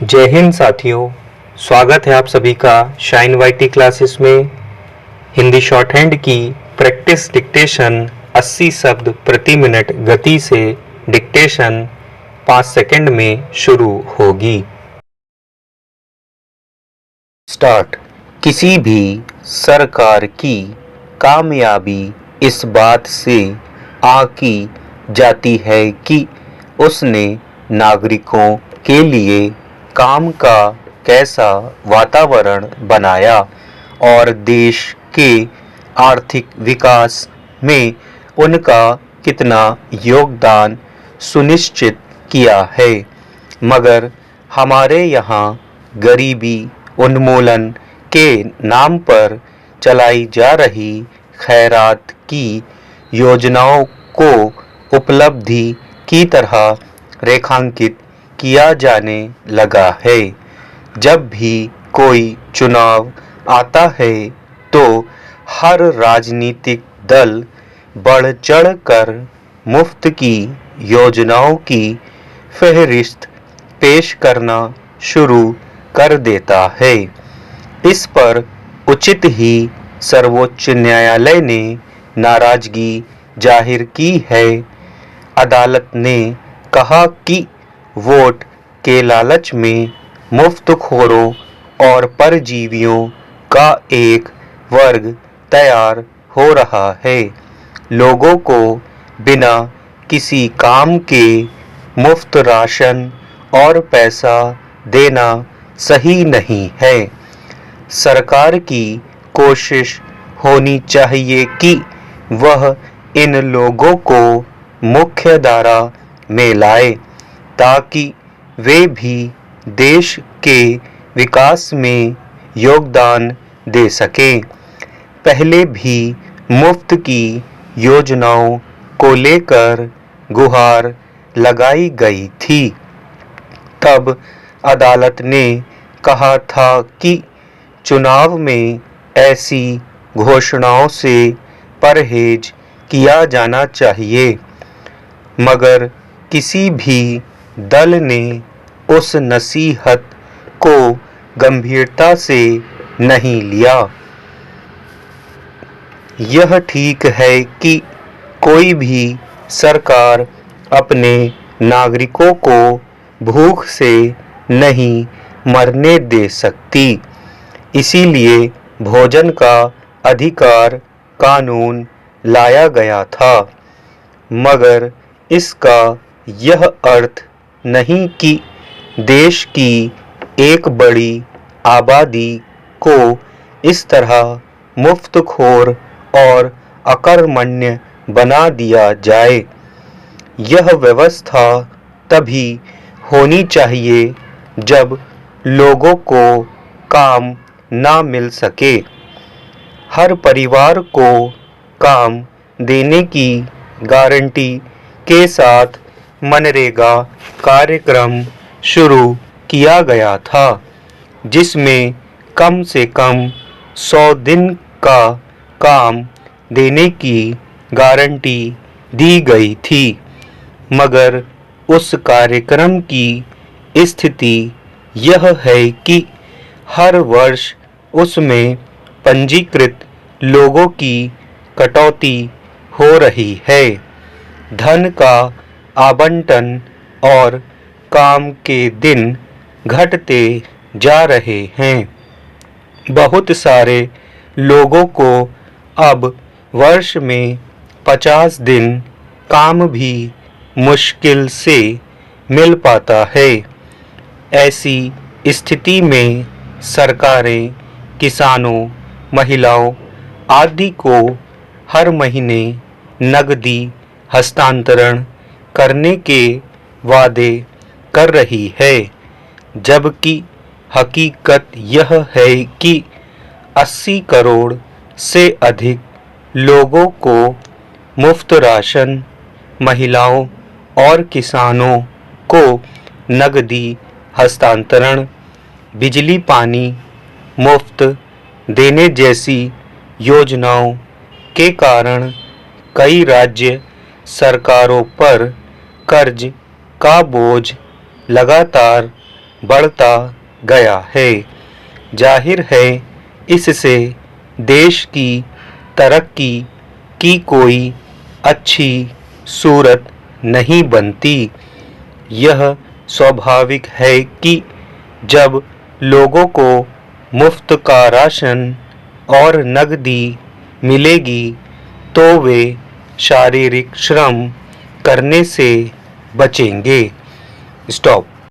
जय हिंद साथियों। स्वागत है आप सभी का शाइन वाईटी क्लासेस में। हिंदी शॉर्ट हैंड की प्रैक्टिस डिक्टेशन 80 शब्द प्रति मिनट गति से डिक्टेशन 5 सेकंड में शुरू होगी। स्टार्ट। किसी भी सरकार की कामयाबी इस बात से आंकी जाती है कि उसने नागरिकों के लिए काम का कैसा वातावरण बनाया और देश के आर्थिक विकास में उनका कितना योगदान सुनिश्चित किया है। मगर हमारे यहाँ गरीबी उन्मूलन के नाम पर चलाई जा रही खैरात की योजनाओं को उपलब्धि की तरह रेखांकित किया जाने लगा है। जब भी कोई चुनाव आता है तो हर राजनीतिक दल बढ़ चढ़ कर मुफ्त की योजनाओं की फहरिस्त पेश करना शुरू कर देता है। इस पर उचित ही सर्वोच्च न्यायालय ने नाराजगी जाहिर की है। अदालत ने कहा कि वोट के लालच में मुफ्तखोरों और परजीवियों का एक वर्ग तैयार हो रहा है। लोगों को बिना किसी काम के मुफ्त राशन और पैसा देना सही नहीं है। सरकार की कोशिश होनी चाहिए कि वह इन लोगों को मुख्य धारा में लाए ताकि वे भी देश के विकास में योगदान दे सकें। पहले भी मुफ्त की योजनाओं को लेकर गुहार लगाई गई थी। तब अदालत ने कहा था कि चुनाव में ऐसी घोषणाओं से परहेज किया जाना चाहिए। मगर किसी भी दल ने उस नसीहत को गंभीरता से नहीं लिया। यह ठीक है कि कोई भी सरकार अपने नागरिकों को भूख से नहीं मरने दे सकती। इसीलिए भोजन का अधिकार कानून लाया गया था। मगर इसका यह अर्थ नहीं कि देश की एक बड़ी आबादी को इस तरह मुफ्तखोर और अकर्मण्य बना दिया जाए। यह व्यवस्था तभी होनी चाहिए जब लोगों को काम ना मिल सके। हर परिवार को काम देने की गारंटी के साथ मनरेगा कार्यक्रम शुरू किया गया था, जिसमें कम से कम 100 दिन का काम देने की गारंटी दी गई थी। मगर उस कार्यक्रम की स्थिति यह है कि हर वर्ष उसमें पंजीकृत लोगों की कटौती हो रही है। धन का आवंटन और काम के दिन घटते जा रहे हैं। बहुत सारे लोगों को अब वर्ष में 50 दिन काम भी मुश्किल से मिल पाता है। ऐसी स्थिति में सरकारें किसानों, महिलाओं आदि को हर महीने नकदी हस्तांतरण करने के वादे कर रही है, जबकि हकीकत यह है कि 80 करोड़ से अधिक लोगों को मुफ्त राशन, महिलाओं और किसानों को नकदी हस्तांतरण, बिजली पानी मुफ्त देने जैसी योजनाओं के कारण कई राज्य सरकारों पर कर्ज का बोझ लगातार बढ़ता गया है। जाहिर है इससे देश की तरक्की की कोई अच्छी सूरत नहीं बनती। यह स्वाभाविक है कि जब लोगों को मुफ्त का राशन और नकदी मिलेगी तो वे शारीरिक श्रम करने से बचेंगे। स्टॉप।